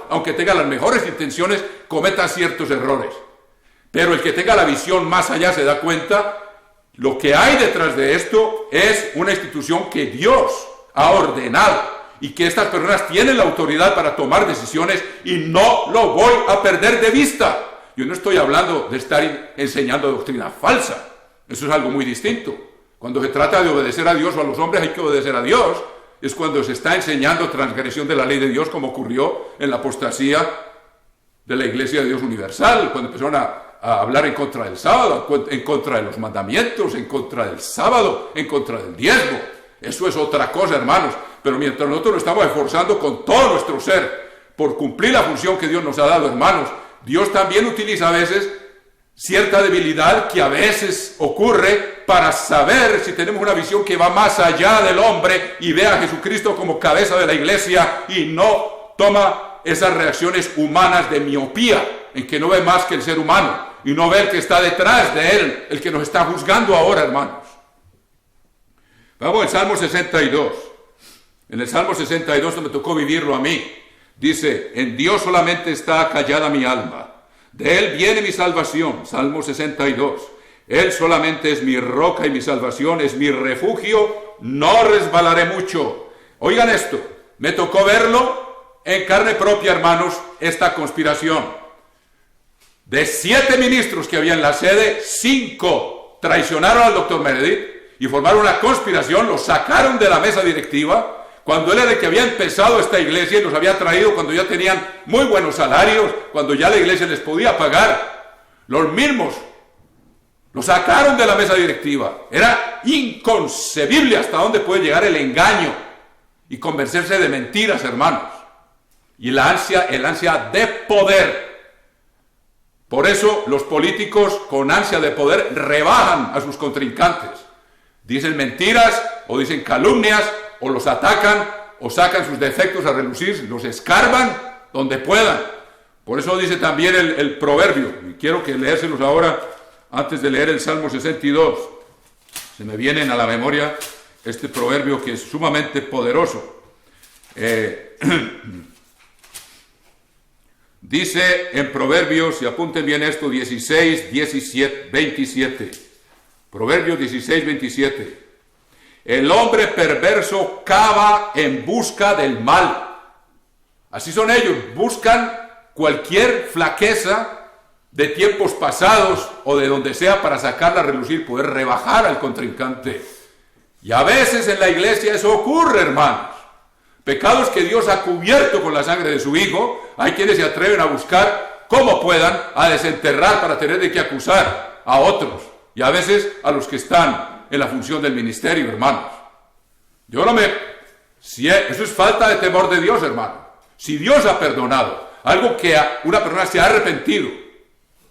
aunque tenga las mejores intenciones, cometa ciertos errores. Pero el que tenga la visión más allá se da cuenta, lo que hay detrás de esto es una institución que Dios ha ordenado y que estas personas tienen la autoridad para tomar decisiones y no lo voy a perder de vista. Yo no estoy hablando de estar enseñando doctrina falsa, eso es algo muy distinto. Cuando se trata de obedecer a Dios o a los hombres hay que obedecer a Dios. Es cuando se está enseñando transgresión de la ley de Dios, como ocurrió en la apostasía de la Iglesia de Dios Universal, cuando empezaron a hablar en contra del sábado, en contra de los mandamientos, en contra del sábado, en contra del diezmo. Eso es otra cosa, hermanos. Pero mientras nosotros nos estamos esforzando con todo nuestro ser por cumplir la función que Dios nos ha dado, hermanos, Dios también utiliza a veces cierta debilidad que a veces ocurre para saber si tenemos una visión que va más allá del hombre y ve a Jesucristo como cabeza de la iglesia y no toma esas reacciones humanas de miopía, en que no ve más que el ser humano y no ve el que está detrás de él, el que nos está juzgando ahora, hermanos. Vamos al Salmo 62. En el Salmo 62 me tocó vivirlo a mí. Dice, en Dios solamente está callada mi alma. De Él viene mi salvación. Salmo 62. Él solamente es mi roca y mi salvación, es mi refugio, no resbalaré mucho. Oigan esto, me tocó verlo en carne propia, hermanos, esta conspiración. De 7 ministros que había en la sede, 5 traicionaron al doctor Meredith y formaron una conspiración, lo sacaron de la mesa directiva, cuando él era el que había empezado esta iglesia y los había traído cuando ya tenían muy buenos salarios, cuando ya la iglesia les podía pagar. Los mismos lo sacaron de la mesa directiva. Era inconcebible hasta dónde puede llegar el engaño y convencerse de mentiras, hermanos. Y el ansia de poder. Por eso los políticos con ansia de poder rebajan a sus contrincantes. Dicen mentiras o dicen calumnias o los atacan o sacan sus defectos a relucir, los escarban donde puedan. Por eso dice también el proverbio, y quiero que leérselos ahora antes de leer el Salmo 62. Se me vienen a la memoria este proverbio que es sumamente poderoso. Dice en Proverbios, y apunten bien esto, 16, 17, 27. Proverbios 16, 27. El hombre perverso cava en busca del mal. Así son ellos, buscan cualquier flaqueza de tiempos pasados o de donde sea para sacarla a relucir, poder rebajar al contrincante. Y a veces en la iglesia eso ocurre, hermanos. Pecados que Dios ha cubierto con la sangre de su Hijo, hay quienes se atreven a buscar como puedan, a desenterrar para tener de qué acusar a otros, y a veces a los que están en la función del ministerio, hermanos. Eso es falta de temor de Dios, hermano. Si Dios ha perdonado algo que una persona se ha arrepentido,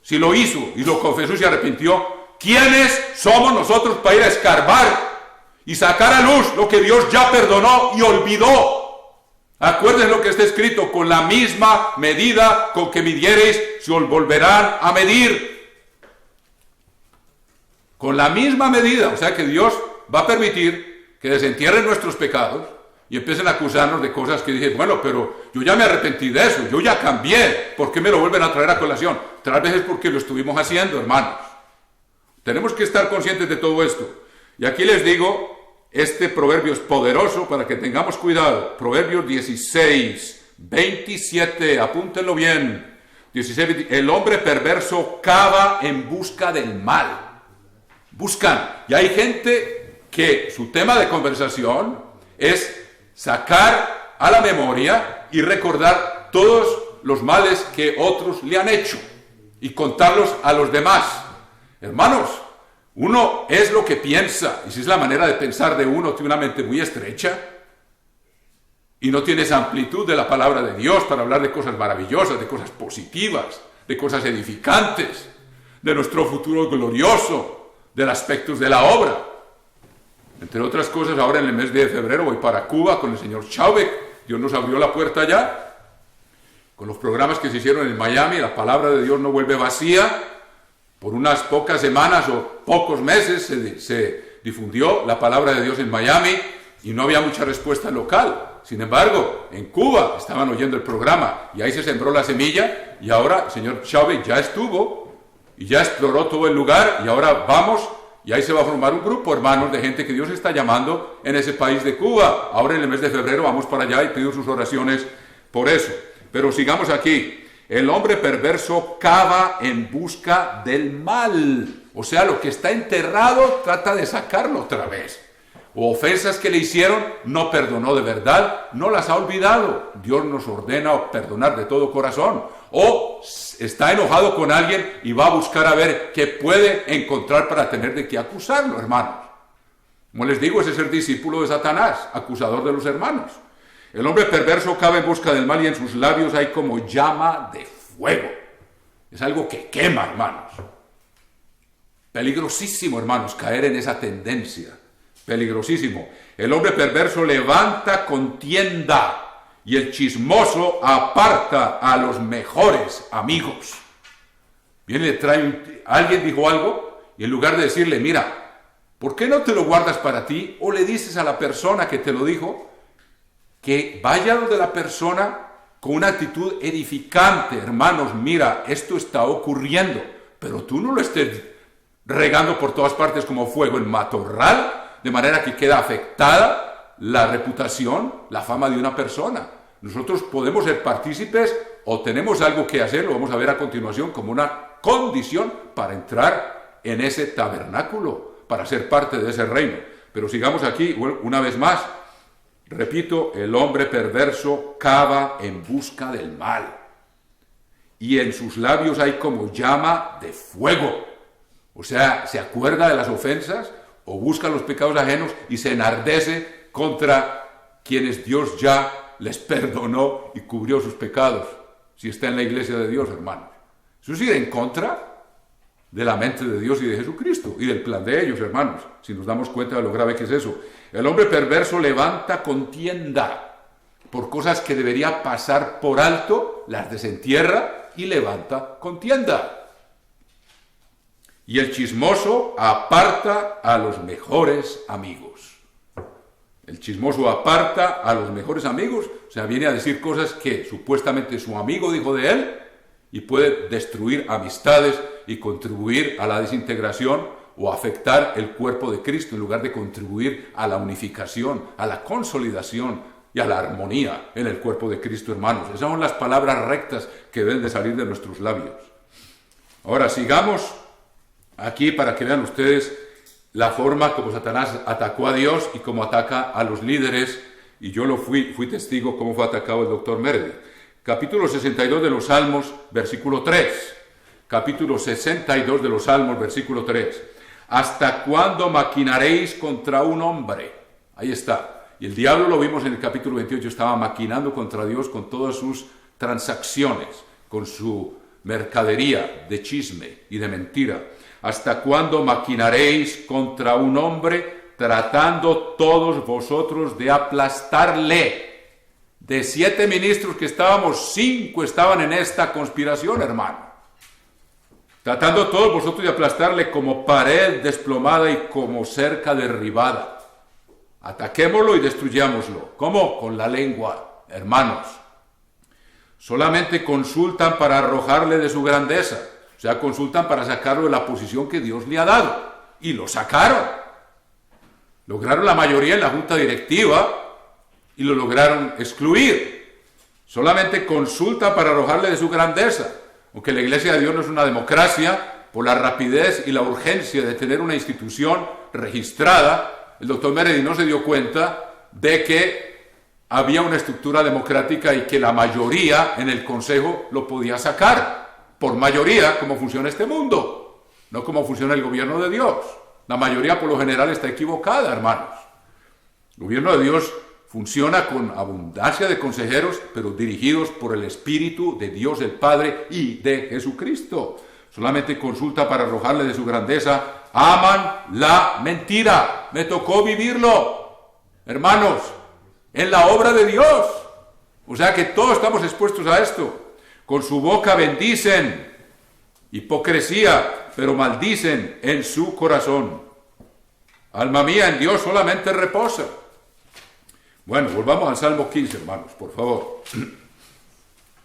si lo hizo y lo confesó y se arrepintió, ¿quiénes somos nosotros para ir a escarbar y sacar a luz lo que Dios ya perdonó y olvidó? Acuérdense lo que está escrito, con la misma medida con que midiereis, se os volverán a medir. Con la misma medida, o sea que Dios va a permitir que desentierren nuestros pecados y empiecen a acusarnos de cosas que dije, bueno, pero yo ya me arrepentí de eso, yo ya cambié, ¿por qué me lo vuelven a traer a colación? Tal vez es porque lo estuvimos haciendo, hermanos. Tenemos que estar conscientes de todo esto. Y aquí les digo, este proverbio es poderoso para que tengamos cuidado. Proverbios 16, 27, apúntenlo bien. 16, 20, el hombre perverso cava en busca del mal. Buscan. Y hay gente que su tema de conversación es sacar a la memoria y recordar todos los males que otros le han hecho y contarlos a los demás. Hermanos, uno es lo que piensa, y si es la manera de pensar de uno, tiene una mente muy estrecha y no tiene esa amplitud de la palabra de Dios para hablar de cosas maravillosas, de cosas positivas, de cosas edificantes, de nuestro futuro glorioso, de los aspectos de la obra. Entre otras cosas, ahora en el mes de febrero voy para Cuba con el señor Chaubec. Dios nos abrió la puerta allá. Con los programas que se hicieron en Miami, la palabra de Dios no vuelve vacía. Por unas pocas semanas o pocos meses se difundió la palabra de Dios en Miami. y no había mucha respuesta local. Sin embargo, en Cuba estaban oyendo el programa y ahí se sembró la semilla y ahora el señor Chávez ya estuvo y ya exploró todo el lugar y ahora vamos y ahí se va a formar un grupo, hermanos, de gente que Dios está llamando en ese país de Cuba. Ahora en el mes de febrero vamos para allá y pido sus oraciones por eso. Pero sigamos aquí. El hombre perverso cava en busca del mal. O sea, lo que está enterrado trata de sacarlo otra vez. O ofensas que le hicieron, no perdonó de verdad, no las ha olvidado. Dios nos ordena perdonar de todo corazón. O está enojado con alguien y va a buscar a ver qué puede encontrar para tener de qué acusarlo, hermanos. Como les digo, ese es el discípulo de Satanás, acusador de los hermanos. El hombre perverso cava en busca del mal y en sus labios hay como llama de fuego. Es algo que quema, hermanos. Peligrosísimo, hermanos, caer en esa tendencia. Peligrosísimo. El hombre perverso levanta contienda y el chismoso aparta a los mejores amigos. Viene y le trae alguien dijo algo y en lugar de decirle, mira, ¿por qué no te lo guardas para ti? O le dices a la persona que te lo dijo, que vaya donde la persona con una actitud edificante. Hermanos, mira, esto está ocurriendo, pero tú no lo estés regando por todas partes como fuego en matorral, de manera que queda afectada la reputación, la fama de una persona. Nosotros podemos ser partícipes o tenemos algo que hacer, lo vamos a ver a continuación, como una condición para entrar en ese tabernáculo, para ser parte de ese reino. Pero sigamos aquí, una vez más, repito, el hombre perverso cava en busca del mal, y en sus labios hay como llama de fuego. O sea, se acuerda de las ofensas, o busca los pecados ajenos y se enardece contra quienes Dios ya les perdonó y cubrió sus pecados, si está en la iglesia de Dios, hermanos. Eso es ir en contra de la mente de Dios y de Jesucristo, y del plan de ellos, hermanos, si nos damos cuenta de lo grave que es eso. El hombre perverso levanta contienda por cosas que debería pasar por alto, las desentierra y levanta contienda. Y el chismoso aparta a los mejores amigos. El chismoso aparta a los mejores amigos, o sea, viene a decir cosas que supuestamente su amigo dijo de él y puede destruir amistades y contribuir a la desintegración o afectar el cuerpo de Cristo en lugar de contribuir a la unificación, a la consolidación y a la armonía en el cuerpo de Cristo, hermanos. Esas son las palabras rectas que deben de salir de nuestros labios. Ahora, sigamos aquí para que vean ustedes la forma como Satanás atacó a Dios y cómo ataca a los líderes, y yo fui testigo cómo fue atacado el doctor Meredith. Capítulo 62 de los Salmos, versículo 3. Capítulo 62 de los Salmos, versículo 3. ¿Hasta cuándo maquinaréis contra un hombre? Ahí está. Y el diablo, lo vimos en el capítulo 28, estaba maquinando contra Dios con todas sus transacciones, con su mercadería de chisme y de mentira. ¿Hasta cuándo maquinaréis contra un hombre, tratando todos vosotros de aplastarle? De 7 ministros que estábamos, 5 estaban en esta conspiración, hermano. Tratando todos vosotros de aplastarle como pared desplomada y como cerca derribada. Ataquémoslo y destruyámoslo. ¿Cómo? Con la lengua, hermanos. Solamente consultan para arrojarle de su grandeza. O sea, consultan para sacarlo de la posición que Dios le ha dado. Y lo sacaron. Lograron la mayoría en la junta directiva y lo lograron excluir. Solamente consultan para arrojarle de su grandeza. Aunque la Iglesia de Dios no es una democracia, por la rapidez y la urgencia de tener una institución registrada, el doctor Meredith no se dio cuenta de que había una estructura democrática y que la mayoría en el Consejo lo podía sacar. Por mayoría, como funciona este mundo, no como funciona el gobierno de Dios. La mayoría por lo general está equivocada, hermanos. El gobierno de Dios funciona con abundancia de consejeros, pero dirigidos por el Espíritu de Dios el Padre y de Jesucristo. Solamente consulta para arrojarle de su grandeza. Aman la mentira. Me tocó vivirlo, hermanos, en la obra de Dios. O sea que todos estamos expuestos a esto. Con su boca bendicen, hipocresía, pero maldicen en su corazón. Alma mía, en Dios solamente reposa. Bueno, volvamos al Salmo 15, hermanos, por favor,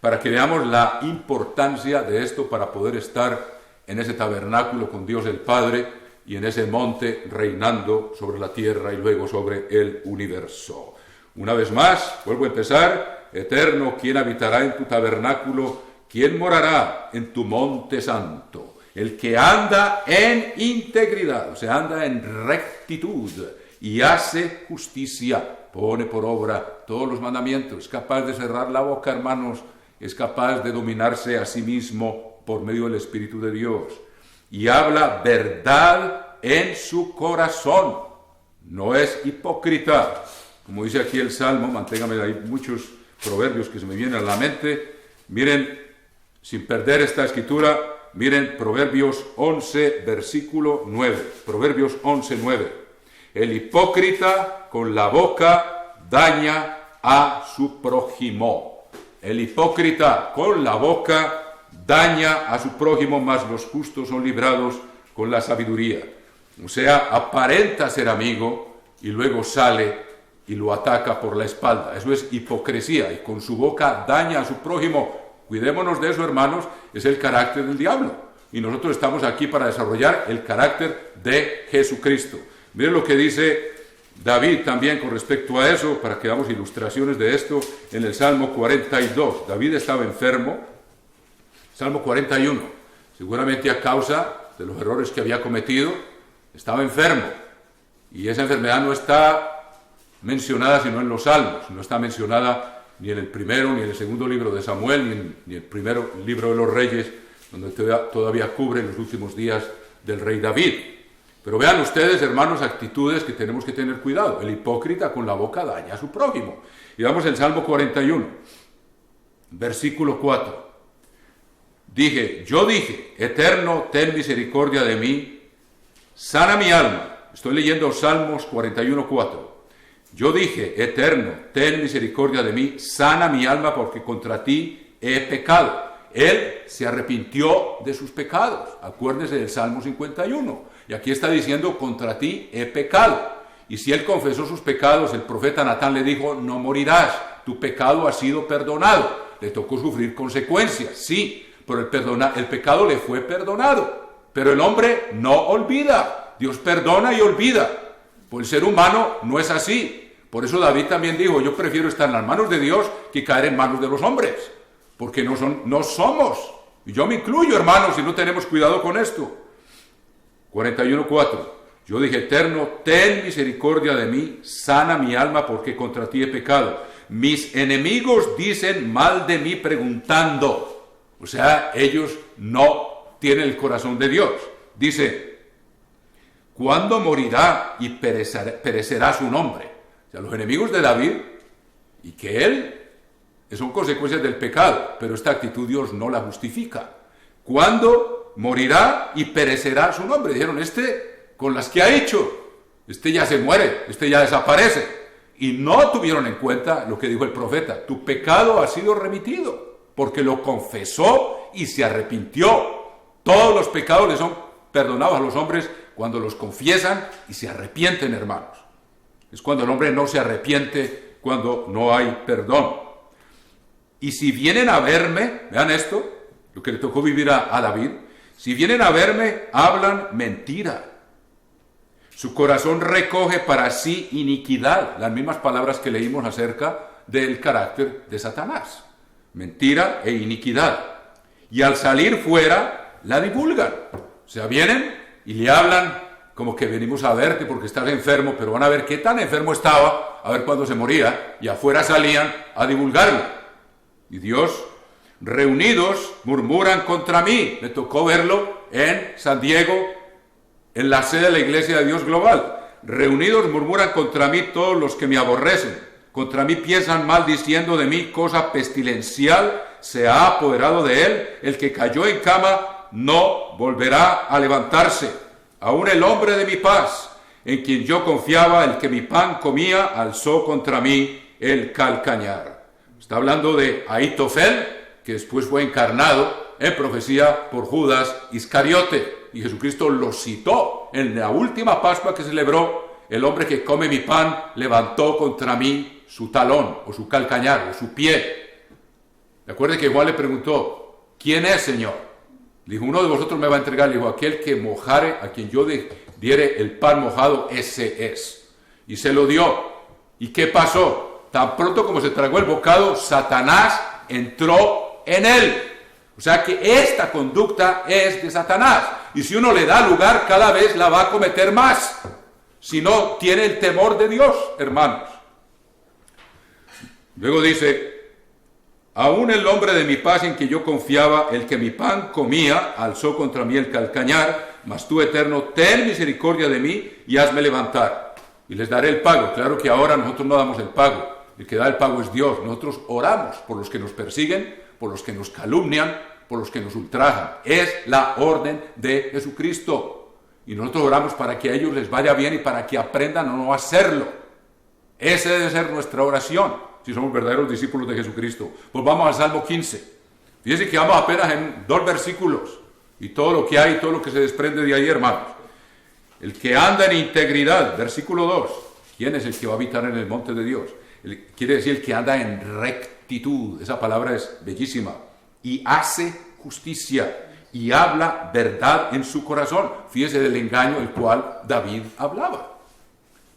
para que veamos la importancia de esto para poder estar en ese tabernáculo con Dios el Padre y en ese monte reinando sobre la tierra y luego sobre el universo. Una vez más, vuelvo a empezar. Eterno, ¿quién habitará en tu tabernáculo? ¿Quién morará en tu monte santo? El que anda en integridad, o sea, anda en rectitud y hace justicia, pone por obra todos los mandamientos, es capaz de cerrar la boca, hermanos, es capaz de dominarse a sí mismo por medio del Espíritu de Dios, y habla verdad en su corazón, no es hipócrita, como dice aquí el Salmo. Manténgame, hay muchos proverbios que se me vienen a la mente. Miren, sin perder esta escritura, miren Proverbios 11, versículo 9, Proverbios 11, 9. El hipócrita con la boca daña a su prójimo. El hipócrita con la boca daña a su prójimo, mas los justos son librados con la sabiduría. O sea, aparenta ser amigo y luego sale y lo ataca por la espalda. Eso es hipocresía, y con su boca daña a su prójimo. Cuidémonos de eso, hermanos, es el carácter del diablo. Y nosotros estamos aquí para desarrollar el carácter de Jesucristo. Miren lo que dice David también con respecto a eso, para que veamos ilustraciones de esto en el Salmo 42. David estaba enfermo, Salmo 41, seguramente a causa de los errores que había cometido, estaba enfermo. Y esa enfermedad no está mencionada sino en los Salmos, no está mencionada ni en el primero, ni en el segundo libro de Samuel, ni en el primer libro de los Reyes, donde todavía cubre los últimos días del rey David. Pero vean ustedes, hermanos, actitudes que tenemos que tener cuidado. El hipócrita con la boca daña a su prójimo. Y vamos al Salmo 41, versículo 4. Yo dije, Eterno, ten misericordia de mí, sana mi alma. Estoy leyendo Salmos 41, 4. Yo dije, Eterno, ten misericordia de mí, sana mi alma, porque contra ti he pecado. Él se arrepintió de sus pecados. Acuérdense del Salmo 51. Y aquí está diciendo, contra ti he pecado. Y si él confesó sus pecados, el profeta Natán le dijo, no morirás, tu pecado ha sido perdonado. Le tocó sufrir consecuencias, sí, pero el pecado le fue perdonado. Pero el hombre no olvida. Dios perdona y olvida. Pues el ser humano no es así. Por eso David también dijo, yo prefiero estar en las manos de Dios que caer en manos de los hombres. Porque no somos. Y yo me incluyo, hermanos, si no tenemos cuidado con esto. 41:4. Yo dije, Eterno, ten misericordia de mí, sana mi alma, porque contra ti he pecado. Mis enemigos dicen mal de mí preguntando. O sea, ellos no tienen el corazón de Dios. Dice, ¿cuándo morirá y perecerá su nombre? O sea, los enemigos de David, y que él son consecuencias del pecado, pero esta actitud Dios no la justifica. ¿Cuándo morirá y perecerá su nombre? Dijeron, con las que ha hecho, ya se muere, ya desaparece. Y no tuvieron en cuenta lo que dijo el profeta, tu pecado ha sido remitido, porque lo confesó y se arrepintió. Todos los pecados le son perdonados a los hombres cuando los confiesan y se arrepienten, hermanos. Es cuando el hombre no se arrepiente, cuando no hay perdón. Y si vienen a verme, vean esto, lo que le tocó vivir a David, si vienen a verme, hablan mentira. Su corazón recoge para sí iniquidad, las mismas palabras que leímos acerca del carácter de Satanás. Mentira e iniquidad. Y al salir fuera, la divulgan. O sea, vienen y le hablan como que venimos a verte porque estás enfermo, pero van a ver qué tan enfermo estaba, a ver cuándo se moría, y afuera salían a divulgarlo. Y Dios, reunidos, murmuran contra mí. Me tocó verlo en San Diego, en la sede de la Iglesia de Dios Global. Reunidos murmuran contra mí todos los que me aborrecen. Contra mí piensan mal diciendo de mí, cosa pestilencial se ha apoderado de él. El que cayó en cama no volverá a levantarse. Aún el hombre de mi paz, en quien yo confiaba, el que mi pan comía, alzó contra mí el calcañar. Está hablando de Ahitofel, que después fue encarnado en profecía por Judas Iscariote. Y Jesucristo lo citó en la última Pascua que celebró. El hombre que come mi pan levantó contra mí su talón o su calcañar o su pie. Recuerde que Juan le preguntó, ¿quién es, Señor? Dijo, uno de vosotros me va a entregar. Le dijo, aquel que mojare, a quien yo diere el pan mojado, ese es. Y se lo dio. ¿Y qué pasó? Tan pronto como se tragó el bocado, Satanás entró en él. O sea que esta conducta es de Satanás. Y si uno le da lugar, cada vez la va a cometer más. Si no tiene el temor de Dios, hermanos. Luego dice, aún el hombre de mi paz en que yo confiaba, el que mi pan comía, alzó contra mí el calcañar, mas tú, Eterno, ten misericordia de mí y hazme levantar. Y les daré el pago. Claro que ahora nosotros no damos el pago. El que da el pago es Dios. Nosotros oramos por los que nos persiguen, por los que nos calumnian, por los que nos ultrajan. Es la orden de Jesucristo. Y nosotros oramos para que a ellos les vaya bien y para que aprendan a no hacerlo. Esa debe ser nuestra oración, si somos verdaderos discípulos de Jesucristo. Pues vamos al Salmo 15. Fíjense que vamos apenas en 2 versículos. Y todo lo que hay, todo lo que se desprende de ahí, hermanos. El que anda en integridad, versículo 2. ¿Quién es el que va a habitar en el monte de Dios? Quiere decir el que anda en rectitud. Esa palabra es bellísima. Y hace justicia y habla verdad en su corazón. Fíjese del engaño el cual David hablaba.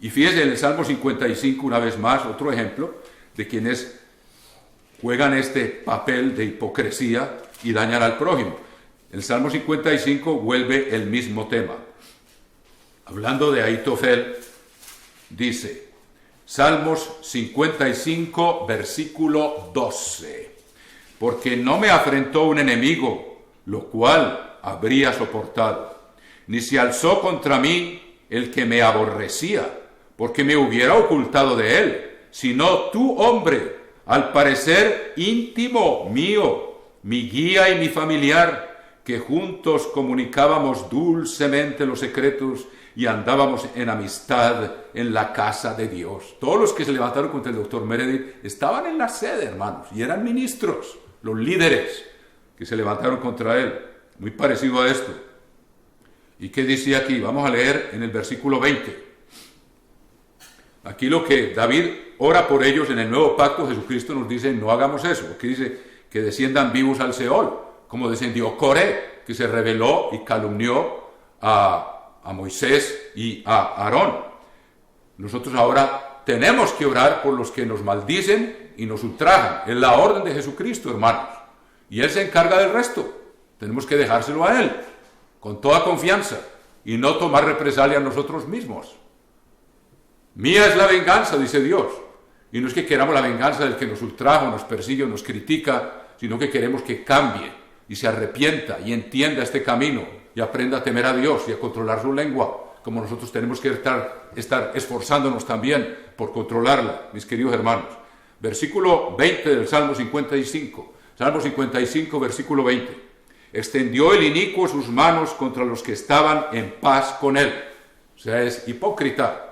Y fíjese en el Salmo 55, una vez más, otro ejemplo de quienes juegan este papel de hipocresía y dañan al prójimo. El Salmo 55 vuelve el mismo tema. Hablando de Ahitofel, dice, Salmos 55, versículo 12. Porque no me afrentó un enemigo, lo cual habría soportado, ni se alzó contra mí el que me aborrecía, porque me hubiera ocultado de él, sino tú, hombre, al parecer íntimo mío, mi guía y mi familiar, que juntos comunicábamos dulcemente los secretos y andábamos en amistad en la casa de Dios. Todos los que se levantaron contra el doctor Meredith estaban en la sede, hermanos, y eran ministros, los líderes que se levantaron contra él. Muy parecido a esto. ¿Y qué dice aquí? Vamos a leer en el versículo 20. Aquí lo que David ora por ellos en el nuevo pacto, Jesucristo nos dice, no hagamos eso. Aquí dice que desciendan vivos al Seol, como descendió Coré, que se rebeló y calumnió a Moisés y a Aarón. Nosotros ahora tenemos que orar por los que nos maldicen y nos ultrajan. Es la orden de Jesucristo, hermanos. Y Él se encarga del resto. Tenemos que dejárselo a Él, con toda confianza, y no tomar represalia a nosotros mismos. Mía es la venganza, dice Dios. Y no es que queramos la venganza del que nos ultraja, nos persigue o nos critica, sino que queremos que cambie y se arrepienta y entienda este camino y aprenda a temer a Dios y a controlar su lengua, como nosotros tenemos que estar esforzándonos también por controlarla, mis queridos hermanos. Versículo 20 del Salmo 55. Salmo 55, versículo 20. Extendió el inicuo sus manos contra los que estaban en paz con él. O sea, es hipócrita.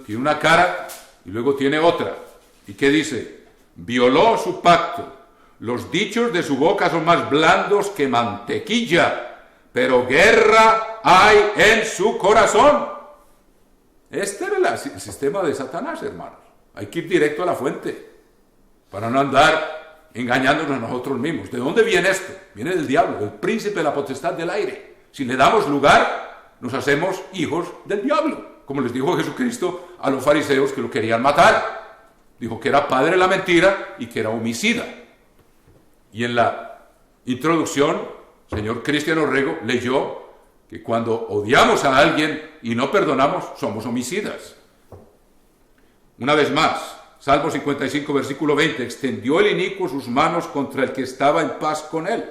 Tiene una cara y luego tiene otra. ¿Y qué dice? Violó su pacto. Los dichos de su boca son más blandos que mantequilla, pero guerra hay en su corazón. Este era el sistema de Satanás, hermanos. Hay que ir directo a la fuente para no andar engañándonos a nosotros mismos. ¿De dónde viene esto? Viene del diablo, del príncipe de la potestad del aire. Si le damos lugar, nos hacemos hijos del diablo. Como les dijo Jesucristo a los fariseos que lo querían matar. Dijo que era padre de la mentira y que era homicida. Y en la introducción, señor Cristian Orrego leyó que cuando odiamos a alguien y no perdonamos, somos homicidas. Una vez más, Salmo 55, versículo 20, extendió el inicuo sus manos contra el que estaba en paz con él.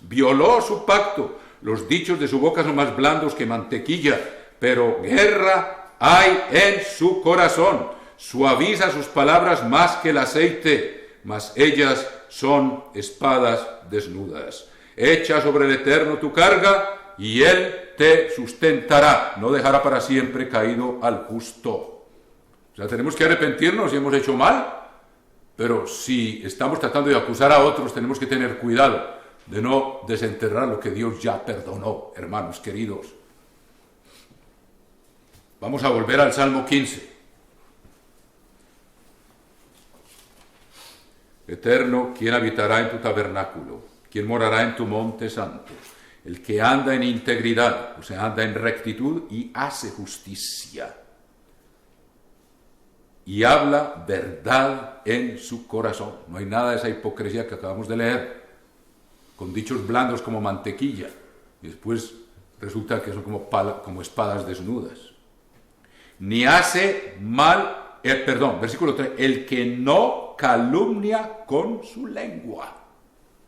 Violó su pacto. Los dichos de su boca son más blandos que mantequilla, pero guerra hay en su corazón. Suaviza sus palabras más que el aceite, mas ellas son espadas desnudas. Echa sobre el Eterno tu carga, y Él te sustentará. No dejará para siempre caído al justo. O sea, tenemos que arrepentirnos si hemos hecho mal, pero si estamos tratando de acusar a otros, tenemos que tener cuidado de no desenterrar lo que Dios ya perdonó, hermanos queridos. Vamos a volver al Salmo 15. Eterno, ¿quién habitará en tu tabernáculo? ¿Quién morará en tu monte santo? El que anda en integridad, o sea, anda en rectitud y hace justicia. Y habla verdad en su corazón. No hay nada de esa hipocresía que acabamos de leer, con dichos blandos como mantequilla, y después resulta que son como espadas desnudas. Ni hace mal, versículo 3, el que no calumnia con su lengua.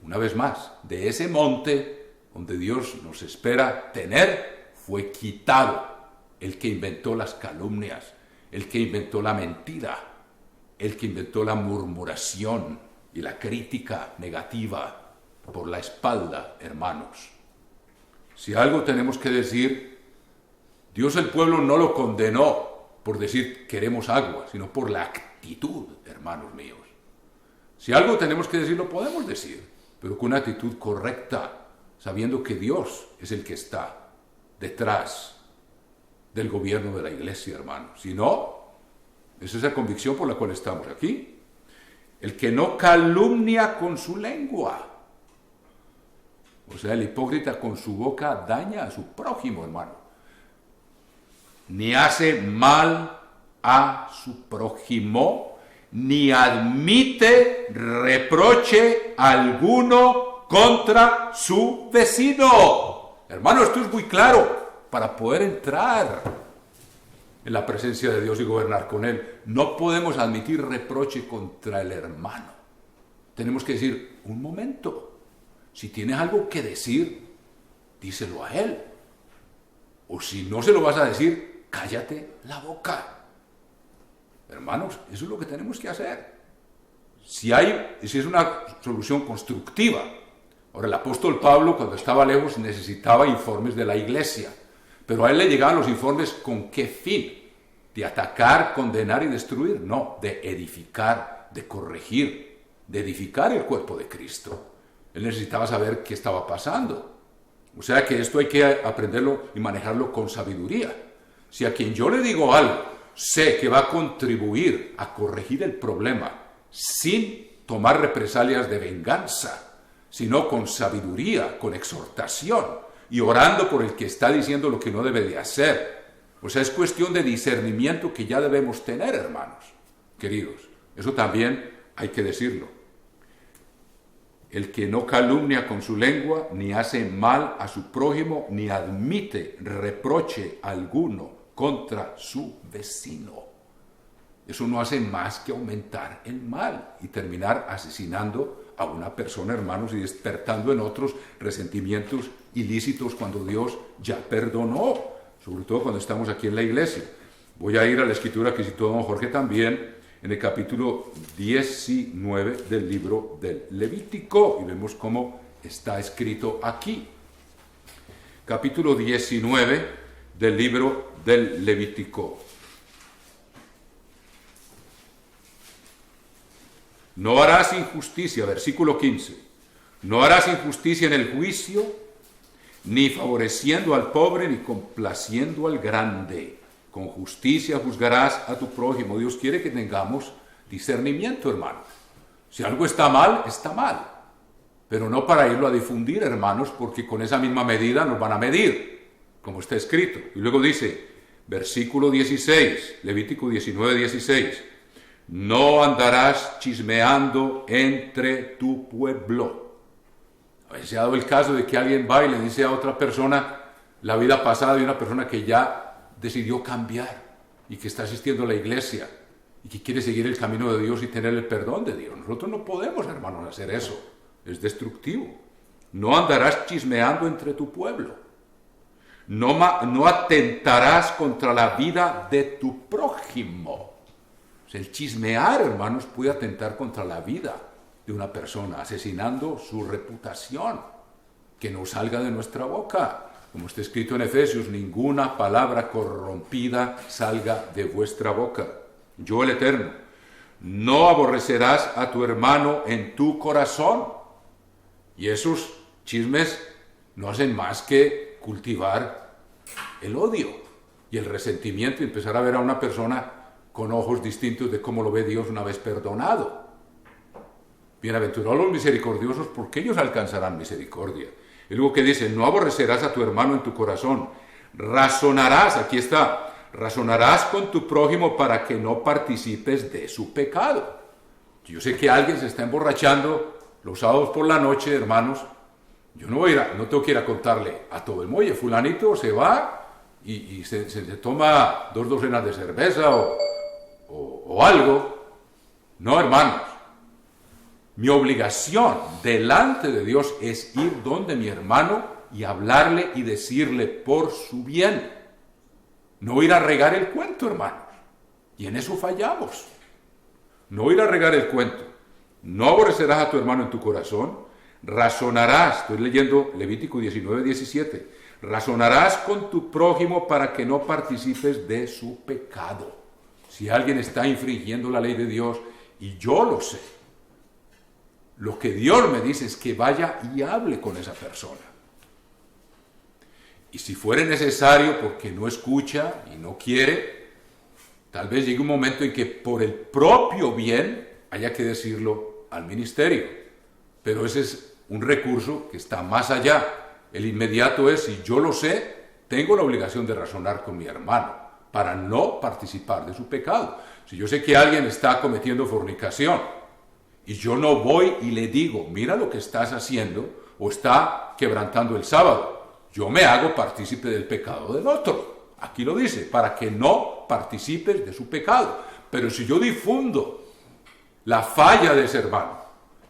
Una vez más, de ese monte donde Dios nos espera tener, fue quitado el que inventó las calumnias, el que inventó la mentira, el que inventó la murmuración y la crítica negativa por la espalda, hermanos. Si algo tenemos que decir, Dios el pueblo no lo condenó por decir queremos agua, sino por la actitud, hermanos míos. Si algo tenemos que decir, lo podemos decir, pero con una actitud correcta, sabiendo que Dios es el que está detrás del gobierno de la iglesia, hermanos. Si no, esa es la convicción por la cual estamos aquí. El que no calumnia con su lengua. O sea, el hipócrita con su boca daña a su prójimo, hermano. Ni hace mal a su prójimo, ni admite reproche alguno contra su vecino. Hermano, esto es muy claro. Para poder entrar en la presencia de Dios y gobernar con Él, no podemos admitir reproche contra el hermano. Tenemos que decir, un momento, si tienes algo que decir, díselo a Él. O si no se lo vas a decir, cállate la boca. Hermanos, eso es lo que tenemos que hacer. Si es una solución constructiva. Ahora, el apóstol Pablo, cuando estaba lejos, necesitaba informes de la iglesia. Pero a él le llegaban los informes ¿con qué fin? ¿De atacar, condenar y destruir? No, de edificar, de corregir, de edificar el cuerpo de Cristo. Él necesitaba saber qué estaba pasando. O sea que esto hay que aprenderlo y manejarlo con sabiduría. Si a quien yo le digo algo, sé que va a contribuir a corregir el problema sin tomar represalias de venganza, sino con sabiduría, con exhortación, y orando por el que está diciendo lo que no debe de hacer. O sea, es cuestión de discernimiento que ya debemos tener, hermanos, queridos. Eso también hay que decirlo. El que no calumnia con su lengua, ni hace mal a su prójimo, ni admite reproche alguno contra su vecino. Eso no hace más que aumentar el mal y terminar asesinando a una persona, hermanos, y despertando en otros resentimientos ilícitos cuando Dios ya perdonó, sobre todo cuando estamos aquí en la iglesia. Voy a ir a la escritura que citó don Jorge también, en el capítulo 19 del libro del Levítico, y vemos cómo está escrito aquí. Capítulo 19 del libro del Levítico. No harás injusticia, versículo 15. No harás injusticia en el juicio, ni favoreciendo al pobre, ni complaciendo al grande. Con justicia juzgarás a tu prójimo. Dios quiere que tengamos discernimiento, hermanos. Si algo está mal, está mal. Pero no para irlo a difundir, hermanos, porque con esa misma medida nos van a medir, como está escrito. Y luego dice, versículo 16, Levítico 19, 16. No andarás chismeando entre tu pueblo. A veces se ha dado el caso de que alguien va y le dice a otra persona la vida pasada de una persona que ya decidió cambiar y que está asistiendo a la iglesia y que quiere seguir el camino de Dios y tener el perdón de Dios. Nosotros no podemos, hermanos, hacer eso. Es destructivo. No andarás chismeando entre tu pueblo. No atentarás contra la vida de tu prójimo. El chismear, hermanos, puede atentar contra la vida de una persona, asesinando su reputación, que no salga de nuestra boca. Como está escrito en Efesios, ninguna palabra corrompida salga de vuestra boca. Yo, el Eterno, no aborrecerás a tu hermano en tu corazón. Y esos chismes no hacen más que cultivar el odio y el resentimiento y empezar a ver a una persona con ojos distintos de cómo lo ve Dios una vez perdonado. Bienaventurados los misericordiosos, porque ellos alcanzarán misericordia. Y luego que dice, no aborrecerás a tu hermano en tu corazón, razonarás, aquí está, razonarás con tu prójimo para que no participes de su pecado. Yo sé que alguien se está emborrachando los sábados por la noche, hermanos. Yo no tengo que ir a contarle a todo el muelle, fulanito se va y se toma 2 docenas de cerveza o algo. No, hermanos. Mi obligación delante de Dios es ir donde mi hermano y hablarle y decirle por su bien. No ir a regar el cuento, hermanos. Y en eso fallamos. No ir a regar el cuento. No aborrecerás a tu hermano en tu corazón. Razonarás, estoy leyendo Levítico 19:17. Razonarás con tu prójimo para que no participes de su pecado. Si alguien está infringiendo la ley de Dios, y yo lo sé, lo que Dios me dice es que vaya y hable con esa persona. Y si fuere necesario, porque no escucha y no quiere, tal vez llegue un momento en que por el propio bien haya que decirlo al ministerio. Pero ese es un recurso que está más allá. El inmediato es, si yo lo sé, tengo la obligación de razonar con mi hermano para no participar de su pecado. Si yo sé que alguien está cometiendo fornicación y yo no voy y le digo, mira lo que estás haciendo, o está quebrantando el sábado, yo me hago partícipe del pecado del otro. Aquí lo dice, para que no participes de su pecado. Pero si yo difundo la falla de ese hermano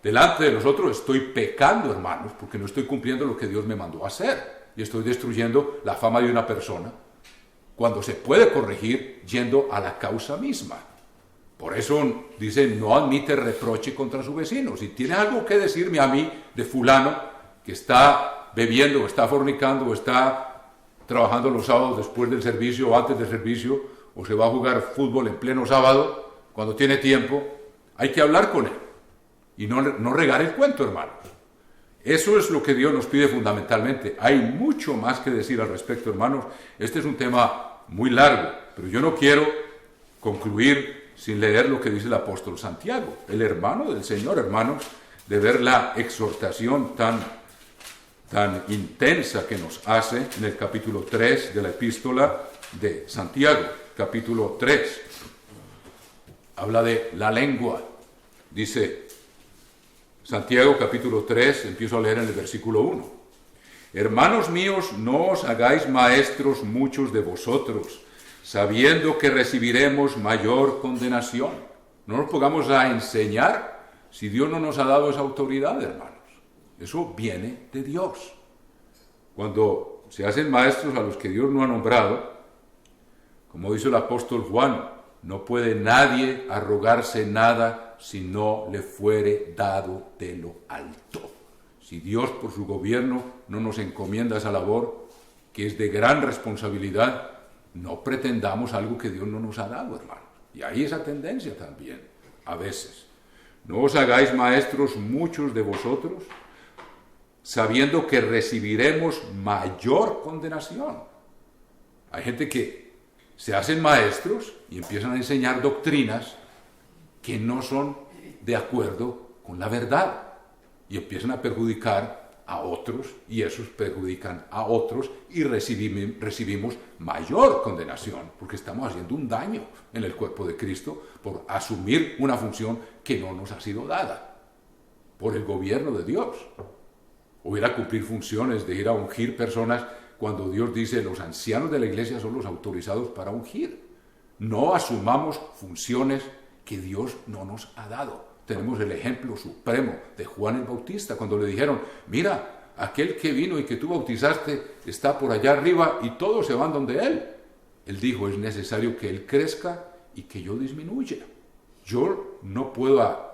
delante de los otros, estoy pecando, hermanos, porque no estoy cumpliendo lo que Dios me mandó a hacer. Y estoy destruyendo la fama de una persona cuando se puede corregir yendo a la causa misma. Por eso dice, no admite reproche contra su vecino. Si tiene algo que decirme a mí de fulano que está bebiendo o está fornicando o está trabajando los sábados después del servicio o antes del servicio, o se va a jugar fútbol en pleno sábado, cuando tiene tiempo, hay que hablar con él y no regar el cuento, hermanos. Eso es lo que Dios nos pide fundamentalmente. Hay mucho más que decir al respecto, hermanos. Este es un tema muy largo, pero yo no quiero concluir sin leer lo que dice el apóstol Santiago, el hermano del Señor, hermanos, de ver la exhortación tan intensa que nos hace en el capítulo 3 de la epístola de Santiago. Capítulo 3 habla de la lengua. Dice Santiago capítulo 3, empiezo a leer en el versículo 1. Hermanos míos, no os hagáis maestros muchos de vosotros, sabiendo que recibiremos mayor condenación. No nos pongamos a enseñar si Dios no nos ha dado esa autoridad, hermanos. Eso viene de Dios. Cuando se hacen maestros a los que Dios no ha nombrado, como dice el apóstol Juan, no puede nadie arrogarse nada si no le fuere dado de lo alto. Si Dios por su gobierno no nos encomienda esa labor, que es de gran responsabilidad, no pretendamos algo que Dios no nos ha dado, hermanos. Y hay esa tendencia también, a veces. No os hagáis maestros muchos de vosotros, sabiendo que recibiremos mayor condenación. Hay gente que se hacen maestros y empiezan a enseñar doctrinas que no son de acuerdo con la verdad y empiezan a perjudicar a otros y esos perjudican a otros y recibimos mayor condenación porque estamos haciendo un daño en el cuerpo de Cristo por asumir una función que no nos ha sido dada por el gobierno de Dios. O ir a cumplir funciones de ir a ungir personas cuando Dios dice los ancianos de la iglesia son los autorizados para ungir. No asumamos funciones que Dios no nos ha dado. Tenemos el ejemplo supremo de Juan el Bautista, cuando le dijeron, mira, aquel que vino y que tú bautizaste está por allá arriba y todos se van donde él. Él dijo, es necesario que él crezca y que yo disminuya. Yo no puedo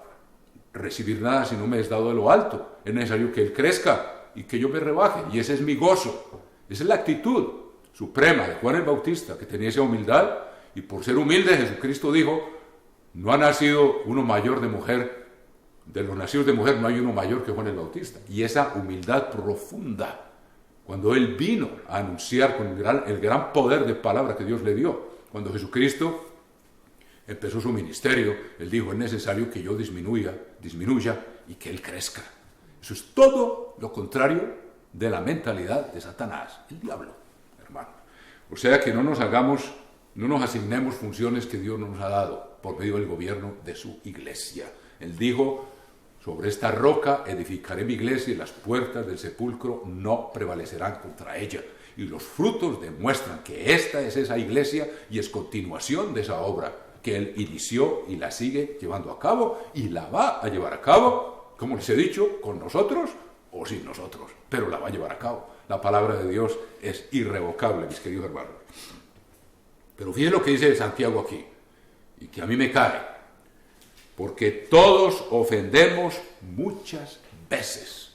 recibir nada si no me es dado de lo alto. Es necesario que él crezca y que yo me rebaje. Y ese es mi gozo. Esa es la actitud suprema de Juan el Bautista, que tenía esa humildad. Y por ser humilde, Jesucristo dijo, no ha nacido uno mayor de mujer, de los nacidos de mujer no hay uno mayor que Juan el Bautista. Y esa humildad profunda, cuando él vino a anunciar con el gran poder de palabra que Dios le dio, cuando Jesucristo empezó su ministerio, él dijo, es necesario que yo disminuya y que él crezca. Eso es todo lo contrario de la mentalidad de Satanás, el diablo, hermano. O sea que no nos asignemos funciones que Dios no nos ha dado por medio del gobierno de su iglesia. Él dijo: sobre esta roca edificaré mi iglesia y las puertas del sepulcro no prevalecerán contra ella. Y los frutos demuestran que esta es esa iglesia y es continuación de esa obra que él inició y la sigue llevando a cabo y la va a llevar a cabo, como les he dicho, con nosotros o sin nosotros, pero la va a llevar a cabo. La palabra de Dios es irrevocable, mis queridos hermanos. Pero fíjense lo que dice Santiago aquí, y que a mí me cae, porque todos ofendemos muchas veces.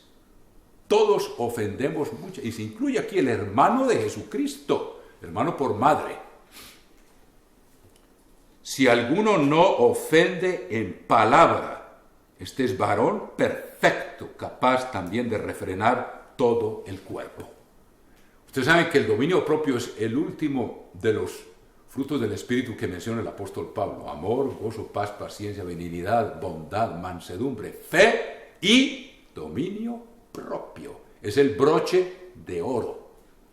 Todos ofendemos muchas, y se incluye aquí el hermano de Jesucristo, hermano por madre. Si alguno no ofende en palabra, este es varón perfecto, capaz también de refrenar todo el cuerpo. Ustedes saben que el dominio propio es el último de los frutos del Espíritu que menciona el apóstol Pablo: amor, gozo, paz, paciencia, benignidad, bondad, mansedumbre, fe y dominio propio. Es el broche de oro.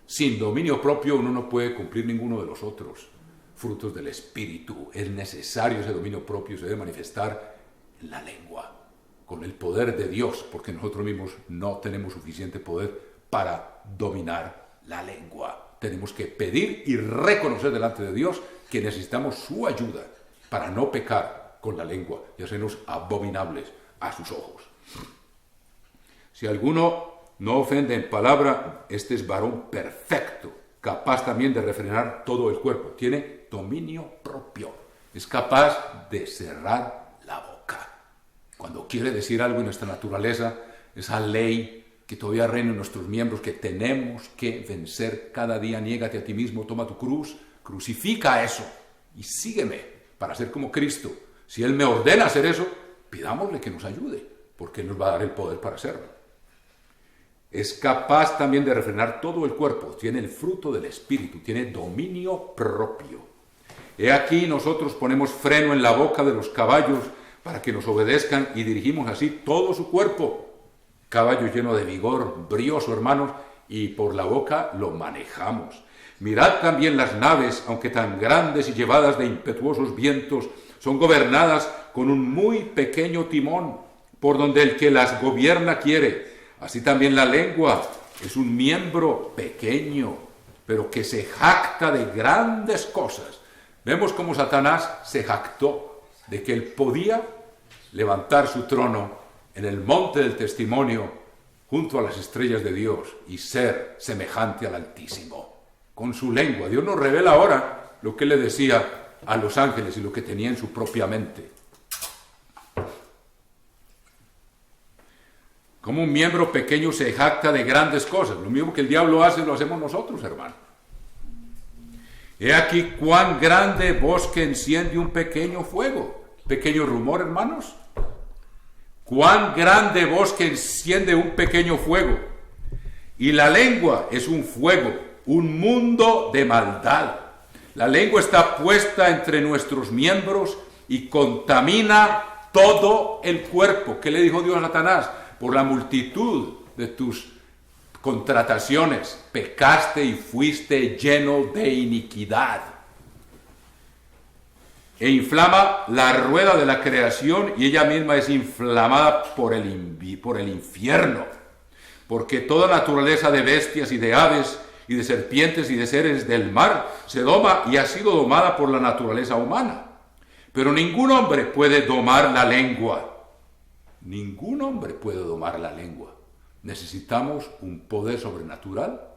Sin dominio propio uno no puede cumplir ninguno de los otros frutos del Espíritu. Es necesario ese dominio propio, se debe manifestar en la lengua, con el poder de Dios, porque nosotros mismos no tenemos suficiente poder para dominar la lengua. Tenemos que pedir y reconocer delante de Dios que necesitamos su ayuda para no pecar con la lengua y hacernos abominables a sus ojos. Si alguno no ofende en palabra, este es varón perfecto, capaz también de refrenar todo el cuerpo. Tiene dominio propio. Es capaz de cerrar la boca. Cuando quiere decir algo en nuestra naturaleza, esa ley que todavía reina en nuestros miembros, que tenemos que vencer cada día: niégate a ti mismo, toma tu cruz, crucifica eso y sígueme para ser como Cristo. Si Él me ordena hacer eso, pidámosle que nos ayude, porque Él nos va a dar el poder para hacerlo. Es capaz también de refrenar todo el cuerpo, tiene el fruto del Espíritu, tiene dominio propio. He aquí nosotros ponemos freno en la boca de los caballos para que nos obedezcan y dirigimos así todo su cuerpo. Caballo lleno de vigor, brioso, hermanos, y por la boca lo manejamos. Mirad también las naves, aunque tan grandes y llevadas de impetuosos vientos, son gobernadas con un muy pequeño timón, por donde el que las gobierna quiere. Así también la lengua es un miembro pequeño, pero que se jacta de grandes cosas. Vemos cómo Satanás se jactó de que él podía levantar su trono en el monte del testimonio junto a las estrellas de Dios y ser semejante al Altísimo. Con su lengua. Dios nos revela ahora lo que le decía a los ángeles y lo que tenía en su propia mente. Como un miembro pequeño se jacta de grandes cosas. Lo mismo que el diablo hace, lo hacemos nosotros, hermano. He aquí cuán grande bosque enciende un pequeño fuego. Pequeño rumor, hermanos. Cuán grande bosque enciende un pequeño fuego. Y la lengua es un fuego, un mundo de maldad. La lengua está puesta entre nuestros miembros y contamina todo el cuerpo. ¿Qué le dijo Dios a Satanás? Por la multitud de tus contrataciones, pecaste y fuiste lleno de iniquidad. E inflama la rueda de la creación y ella misma es inflamada por el infierno. Porque toda naturaleza de bestias y de aves y de serpientes y de seres del mar se doma y ha sido domada por la naturaleza humana. Pero ningún hombre puede domar la lengua. Ningún hombre puede domar la lengua. Necesitamos un poder sobrenatural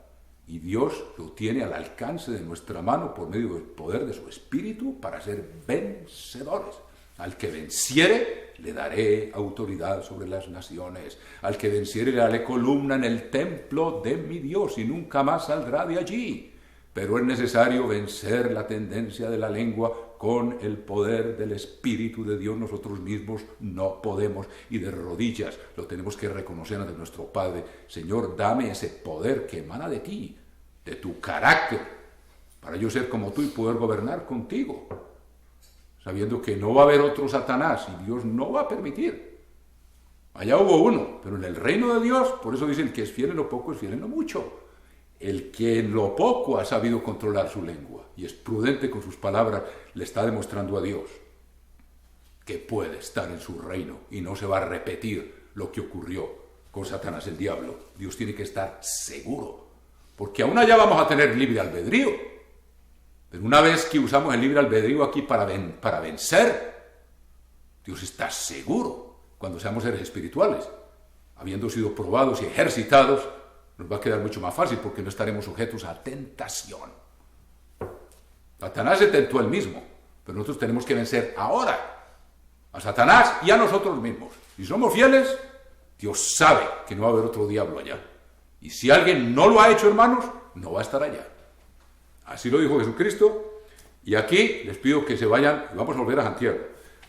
y Dios lo tiene al alcance de nuestra mano por medio del poder de su Espíritu para ser vencedores. Al que venciere le daré autoridad sobre las naciones. Al que venciere le daré columna en el templo de mi Dios y nunca más saldrá de allí. Pero es necesario vencer la tendencia de la lengua con el poder del Espíritu de Dios. Nosotros mismos no podemos, y de rodillas lo tenemos que reconocer ante nuestro Padre. Señor, dame ese poder que emana de ti, de tu carácter, para yo ser como tú y poder gobernar contigo, sabiendo que no va a haber otro Satanás y Dios no va a permitir Allá hubo uno, pero en el reino de Dios, por eso dicen que es fiel en lo poco, es fiel en lo mucho. El que en lo poco ha sabido controlar su lengua y es prudente con sus palabras, le está demostrando a Dios que puede estar en su reino y no se va a repetir lo que ocurrió con Satanás el diablo. Dios tiene que estar seguro, porque aún allá vamos a tener libre albedrío. Pero una vez que usamos el libre albedrío aquí para vencer, Dios está seguro cuando seamos seres espirituales. Habiendo sido probados y ejercitados, nos va a quedar mucho más fácil porque no estaremos sujetos a tentación. Satanás se tentó él mismo, pero nosotros tenemos que vencer ahora a Satanás y a nosotros mismos. Si somos fieles, Dios sabe que no va a haber otro diablo allá. Y si alguien no lo ha hecho, hermanos, no va a estar allá. Así lo dijo Jesucristo. Y aquí les pido que se vayan, vamos a volver a Santiago.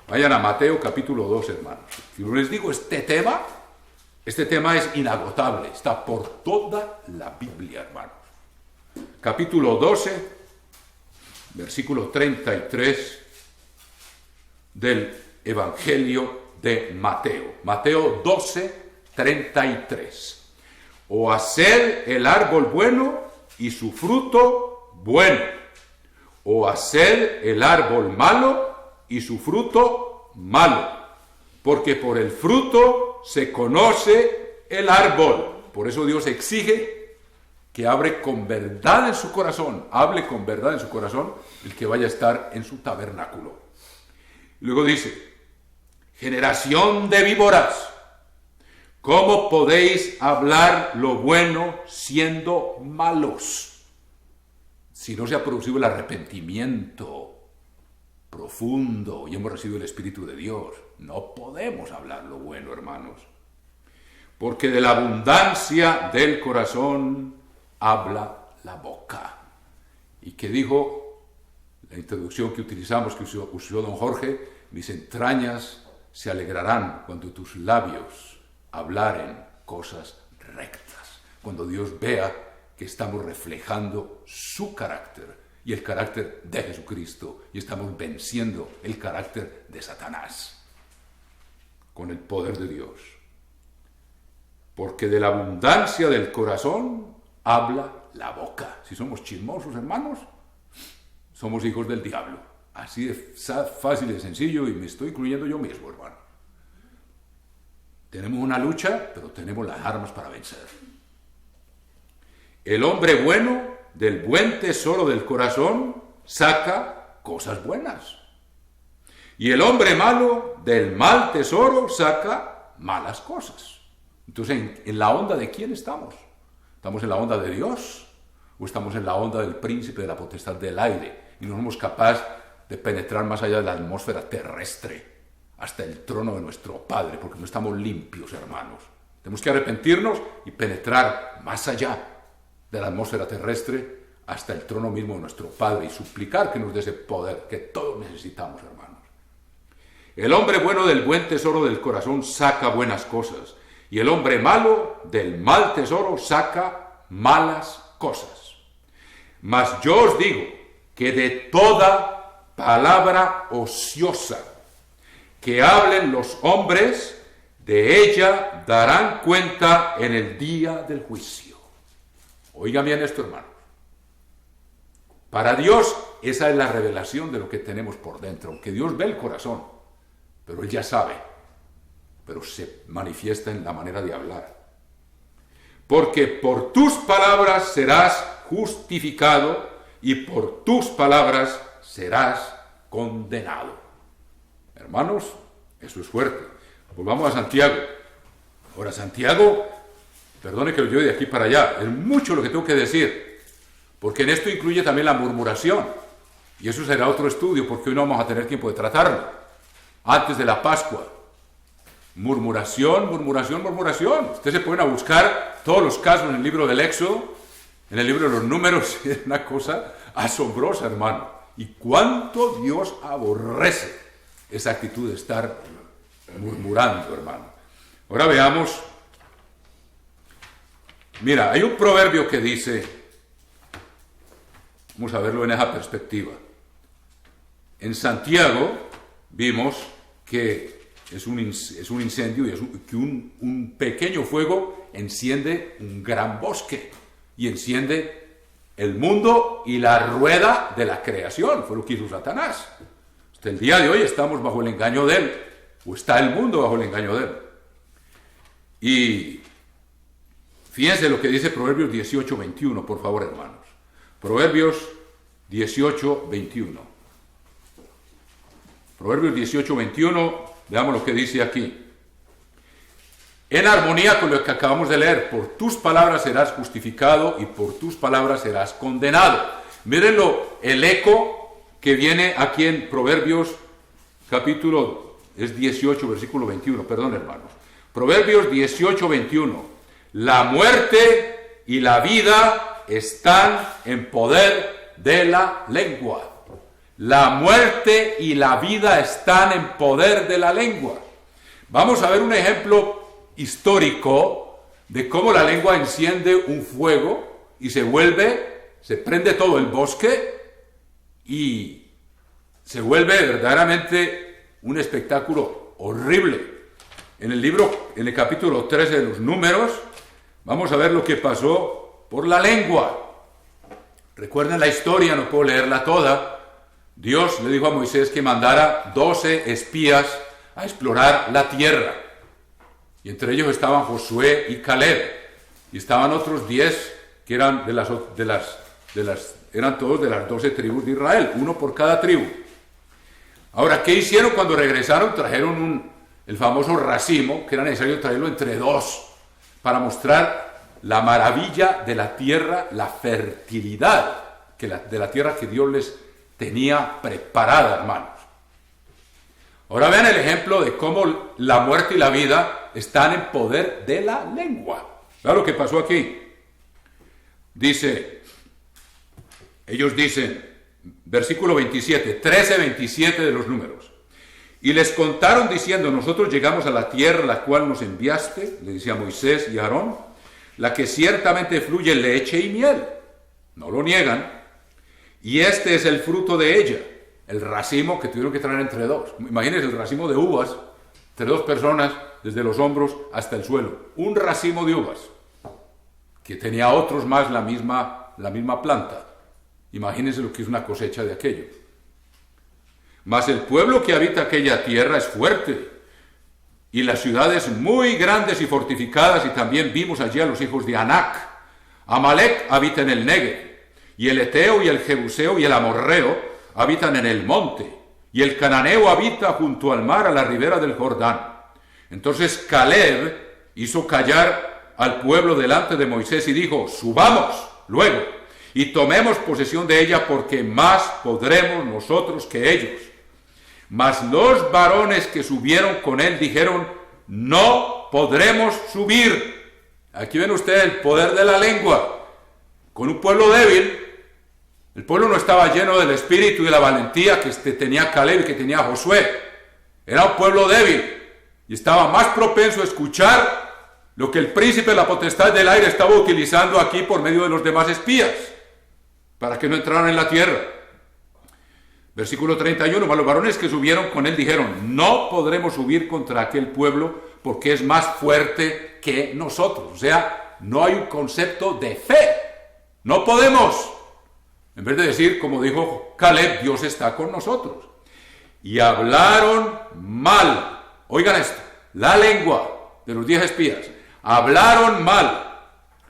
Vayan a Mateo capítulo 2, hermanos. Si les digo este tema es inagotable, está por toda la Biblia, hermanos. Capítulo 12, versículo 33 del Evangelio de Mateo. Mateo 12, 33. O haced el árbol bueno y su fruto bueno, o haced el árbol malo y su fruto malo, porque por el fruto se conoce el árbol. Por eso Dios exige que hable con verdad en su corazón el que vaya a estar en su tabernáculo. Luego dice, generación de víboras, ¿cómo podéis hablar lo bueno siendo malos? Si no se ha producido el arrepentimiento profundo y hemos recibido el Espíritu de Dios, no podemos hablar lo bueno, hermanos. Porque de la abundancia del corazón habla la boca. ¿Y qué dijo la introducción que utilizamos, que usó don Jorge? Mis entrañas se alegrarán cuando tus labios hablaren cosas rectas. Cuando Dios vea que estamos reflejando su carácter y el carácter de Jesucristo y estamos venciendo el carácter de Satanás con el poder de Dios. Porque de la abundancia del corazón habla la boca. Si somos chismosos, hermanos, somos hijos del diablo. Así de fácil y sencillo, y me estoy incluyendo yo mismo, hermano. Tenemos una lucha, pero tenemos las armas para vencer. El hombre bueno, del buen tesoro del corazón, saca cosas buenas. Y el hombre malo, del mal tesoro, saca malas cosas. Entonces, ¿en la onda de quién estamos? ¿Estamos en la onda de Dios? ¿O estamos en la onda del príncipe de la potestad del aire? Y no somos capaces de penetrar más allá de la atmósfera terrestre, hasta el trono de nuestro Padre, porque no estamos limpios, hermanos. Tenemos que arrepentirnos y penetrar más allá de la atmósfera terrestre hasta el trono mismo de nuestro Padre y suplicar que nos dé ese poder que todos necesitamos, hermanos. El hombre bueno del buen tesoro del corazón saca buenas cosas, y el hombre malo del mal tesoro saca malas cosas. Mas yo os digo que de toda palabra ociosa que hablen los hombres, de ella darán cuenta en el día del juicio. Oigan bien esto, hermanos. Para Dios, esa es la revelación de lo que tenemos por dentro. Aunque Dios ve el corazón, pero Él ya sabe. Pero se manifiesta en la manera de hablar. Porque por tus palabras serás justificado y por tus palabras serás condenado. Hermanos, eso es fuerte. Volvamos a Santiago. Ahora, Santiago, perdone que lo lleve de aquí para allá, es mucho lo que tengo que decir, porque en esto incluye también la murmuración, y eso será otro estudio, porque hoy no vamos a tener tiempo de tratarlo, antes de la Pascua. Murmuración, murmuración, murmuración. Ustedes se pueden a buscar todos los casos en el libro del Éxodo, en el libro de los Números, es una cosa asombrosa, hermano. Y cuánto Dios aborrece esa actitud de estar murmurando, hermano. Ahora veamos. Mira, hay un proverbio que dice, vamos a verlo en esa perspectiva. En Santiago vimos que es un incendio, y es que un pequeño fuego enciende un gran bosque y enciende el mundo y la rueda de la creación. Fue lo que hizo Satanás. Hasta el día de hoy estamos bajo el engaño de él, o está el mundo bajo el engaño de él. Y fíjense lo que dice Proverbios 18:21, por favor, hermanos. Proverbios 18:21. Proverbios 18:21, veamos lo que dice aquí. En armonía con lo que acabamos de leer, por tus palabras serás justificado y por tus palabras serás condenado. Mírenlo, el eco que viene aquí en Proverbios capítulo, es 18, versículo 21, perdón, hermanos. Proverbios 18:21. La muerte y la vida están en poder de la lengua. La muerte y la vida están en poder de la lengua. Vamos a ver un ejemplo histórico de cómo la lengua enciende un fuego y se prende todo el bosque y se vuelve verdaderamente un espectáculo horrible. En el capítulo 13 de los Números, vamos a ver lo que pasó por la lengua. Recuerden la historia, no puedo leerla toda. Dios le dijo a Moisés que mandara 12 espías a explorar la tierra. Y entre ellos estaban Josué y Caleb. Y estaban otros 10 que eran eran todos de las 12 tribus de Israel, uno por cada tribu. Ahora, ¿qué hicieron cuando regresaron? Trajeron el famoso racimo, que era necesario traerlo entre dos, para mostrar la maravilla de la tierra, la fertilidad de la tierra que Dios les tenía preparada, hermanos. Ahora vean el ejemplo de cómo la muerte y la vida están en poder de la lengua. Vean lo que pasó aquí. Ellos dicen, versículo 27, 13:27 de los Números. Y les contaron diciendo, nosotros llegamos a la tierra a la cual nos enviaste, le decía Moisés y Aarón, la que ciertamente fluye leche y miel. No lo niegan. Y este es el fruto de ella, el racimo que tuvieron que traer entre dos. Imagínense el racimo de uvas, entre dos personas, desde los hombros hasta el suelo. Un racimo de uvas, que tenía otros más la misma planta. Imagínense lo que es una cosecha de aquello. Mas el pueblo que habita aquella tierra es fuerte, y las ciudades muy grandes y fortificadas, y también vimos allí a los hijos de Anac. Amalek habita en el Negev, y el Eteo y el Jebuseo y el Amorreo habitan en el monte, y el Cananeo habita junto al mar a la ribera del Jordán. Entonces Caleb hizo callar al pueblo delante de Moisés y dijo, subamos luego y tomemos posesión de ella, porque más podremos nosotros que ellos. Mas los varones que subieron con él dijeron, no podremos subir. Aquí ven ustedes el poder de la lengua. Con un pueblo débil, el pueblo no estaba lleno del espíritu y de la valentía que tenía Caleb y que tenía Josué. Era un pueblo débil y estaba más propenso a escuchar lo que el príncipe de la potestad del aire estaba utilizando aquí por medio de los demás espías, para que no entraran en la tierra. Versículo 31, mas los varones que subieron con él dijeron, no podremos subir contra aquel pueblo porque es más fuerte que nosotros. O sea, no hay un concepto de fe. No podemos. En vez de decir, como dijo Caleb, Dios está con nosotros. Y hablaron mal. Oigan esto, la lengua de los 10 espías. Hablaron mal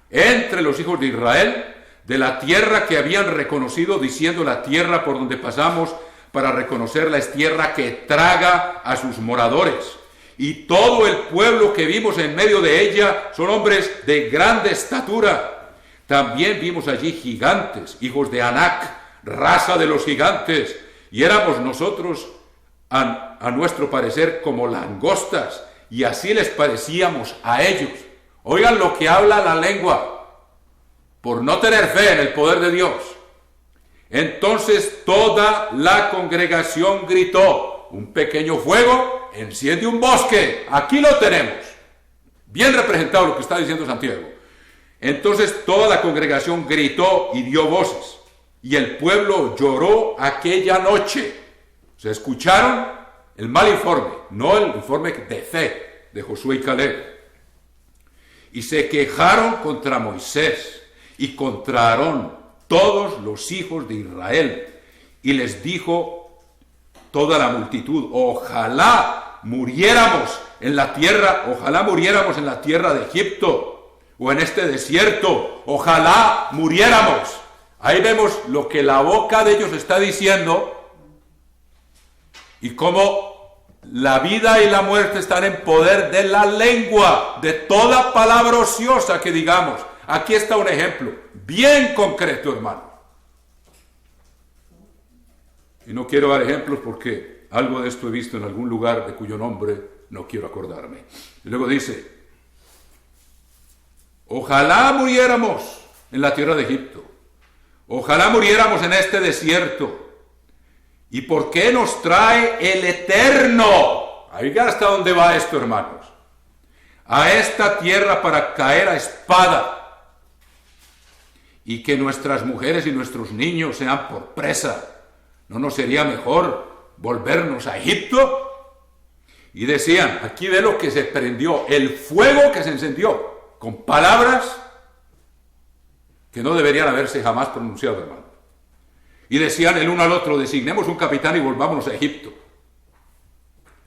entre los hijos de Israel de la tierra que habían reconocido, diciendo, la tierra por donde pasamos para reconocerla es tierra que traga a sus moradores. Y todo el pueblo que vimos en medio de ella son hombres de grande estatura. También vimos allí gigantes, hijos de Anac, raza de los gigantes, y éramos nosotros, a nuestro parecer, como langostas, y así les parecíamos a ellos. Oigan lo que habla la lengua, por no tener fe en el poder de Dios. Entonces toda la congregación gritó, un pequeño fuego enciende un bosque. Aquí lo tenemos. Bien representado lo que está diciendo Santiago. Entonces toda la congregación gritó y dio voces, y el pueblo lloró aquella noche. ¿Se escucharon el mal informe, no el informe de fe de Josué y Caleb. Y se quejaron contra Moisés y contra Aarón todos los hijos de Israel. Y les dijo toda la multitud: ojalá muriéramos en la tierra, ojalá muriéramos en la tierra de Egipto o en este desierto, ojalá muriéramos. Ahí vemos lo que la boca de ellos está diciendo y cómo la vida y la muerte están en poder de la lengua, de toda palabra ociosa que digamos. Aquí está un ejemplo bien concreto, hermano. Y no quiero dar ejemplos porque algo de esto he visto en algún lugar de cuyo nombre no quiero acordarme. Y luego dice: ojalá muriéramos en la tierra de Egipto, ojalá muriéramos en este desierto. ¿Y por qué nos trae el Eterno? Ahí hasta dónde va esto, hermanos. A esta tierra para caer a espada y que nuestras mujeres y nuestros niños sean por presa. ¿No nos sería mejor volvernos a Egipto? Y decían, aquí ve lo que se prendió, el fuego que se encendió, con palabras que no deberían haberse jamás pronunciado, hermano. Y decían el uno al otro: designemos un capitán y volvámonos a Egipto.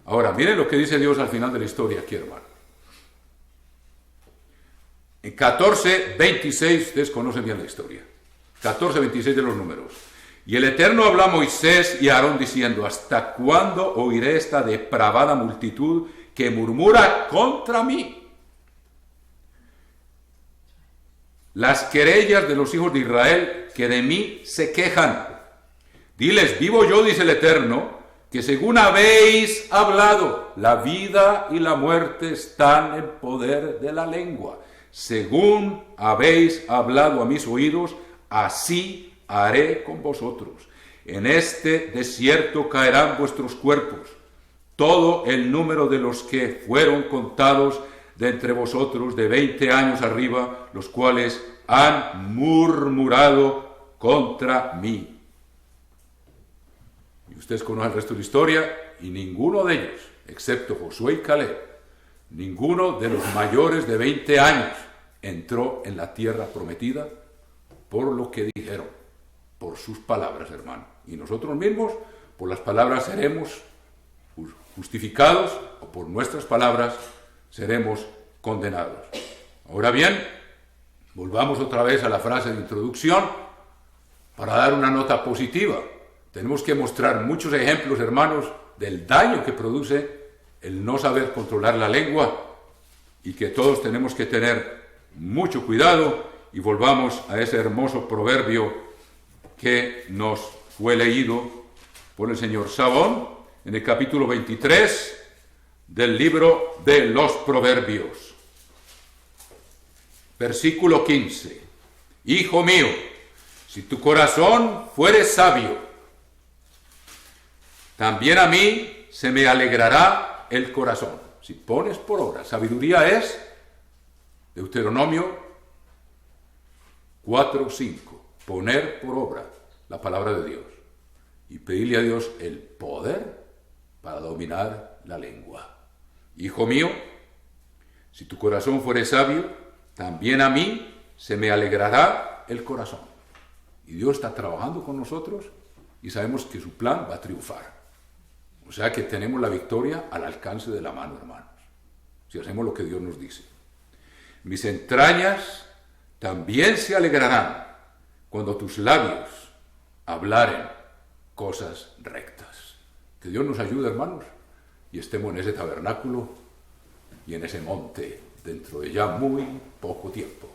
Ahora, miren lo que dice Dios al final de la historia aquí, hermano. En 14:26, ustedes conocen bien la historia. 14:26 de los Números. Y el Eterno habló a Moisés y a Aarón diciendo: ¿hasta cuándo oiré esta depravada multitud que murmura contra mí? Las querellas de los hijos de Israel que de mí se quejan. Diles: vivo yo, dice el Eterno, que según habéis hablado, la vida y la muerte están en poder de la lengua. Según habéis hablado a mis oídos, así haré con vosotros. En este desierto caerán vuestros cuerpos, todo el número de los que fueron contados de entre vosotros de 20 años arriba, los cuales han murmurado contra mí. Y ustedes conocen el resto de la historia, y ninguno de ellos, excepto Josué y Caleb, ninguno de los mayores de 20 años entró en la tierra prometida por lo que dijeron, por sus palabras, hermano. Y nosotros mismos, por las palabras seremos justificados, o por nuestras palabras seremos condenados. Ahora bien, volvamos otra vez a la frase de introducción para dar una nota positiva. Tenemos que mostrar muchos ejemplos, hermanos, del daño que produce el no saber controlar la lengua y que todos tenemos que tener mucho cuidado. Y volvamos a ese hermoso proverbio que nos fue leído por el señor Sabón en el capítulo 23 del libro de los Proverbios. Versículo 15. Hijo mío, si tu corazón fuere sabio, también a mí se me alegrará el corazón. Si pones por obra, sabiduría es, Deuteronomio 4:5, poner por obra la palabra de Dios y pedirle a Dios el poder para dominar la lengua. Hijo mío, si tu corazón fuere sabio, también a mí se me alegrará el corazón. Y Dios está trabajando con nosotros y sabemos que su plan va a triunfar. O sea que tenemos la victoria al alcance de la mano, hermanos, si hacemos lo que Dios nos dice. Mis entrañas también se alegrarán cuando tus labios hablaren cosas rectas. Que Dios nos ayude, hermanos, y estemos en ese tabernáculo y en ese monte dentro de ya muy poco tiempo.